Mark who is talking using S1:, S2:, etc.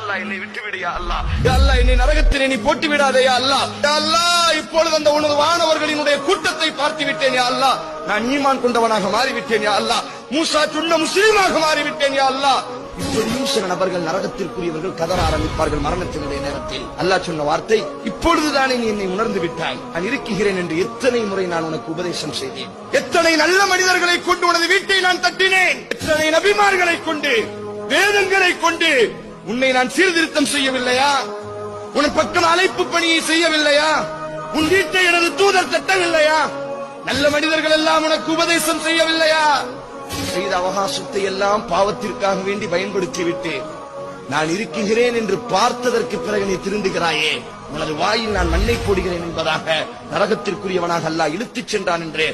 S1: அல்லாஹ் என்னை விட்டு விடு யா அல்லாஹ். யா அல்லாஹ் என்னை நரகத்திலே நீ போட்டு விடாதே யா அல்லாஹ். யா அல்லாஹ் இப்பொழுது அந்த உனது வானவர்களினுடைய கூட்டத்தை பார்த்து விட்டேன் யா அல்லாஹ். நான் ஈமான் கொண்டவனாக மாறிவிட்டேன் யா அல்லாஹ். மூசா சொன்ன முஸ்லீமாக மாறிவிட்டேன் யா அல்லாஹ். இப்படியும் சில நபர்கள் நரகத்திற்குரியவர்கள் கதற ஆரம்பிப்பார்கள் மரணத்தினுடைய நேரத்தில். அல்லாஹ் சொன்ன வார்த்தை, இப்பொழுதுதானே நீ என்னை உணர்ந்து விட்டாய், நான் இருக்கிறேன் என்று எத்தனை முறை நான் உனக்கு உபதேசம் செய்தேன். எத்தனை நல்ல மனிதர்களை கொண்டு உனது வீட்டை நான் தட்டினேன். எத்தனை நபிமார்களை கொண்டு வேதங்களை கொண்டு உன்னை நான் சீர்திருத்தம் செய்யவில்லையா? உன் பக்கம் அழைப்பு பணியை செய்யவில்லையா? உன் வீட்டை எனது தூதர் தட்டவில்லையா? நல்ல மனிதர்கள் எல்லாம் உனக்கு உபதேசம் செய்யவில்லையா? செய்த அவகாசத்தை எல்லாம் பாவத்திற்காக வேண்டி பயன்படுத்தி விட்டேன். நான் இருக்கிறேன் என்று பார்த்ததற்கு பிறகு நீ திருந்துகிறாயே, உனது வாயில் நான் மண்ணை போடுகிறேன் என்பதாக நரகத்திற்குரியவனாக அல்லாஹ் இழுத்துச் சென்றான் என்று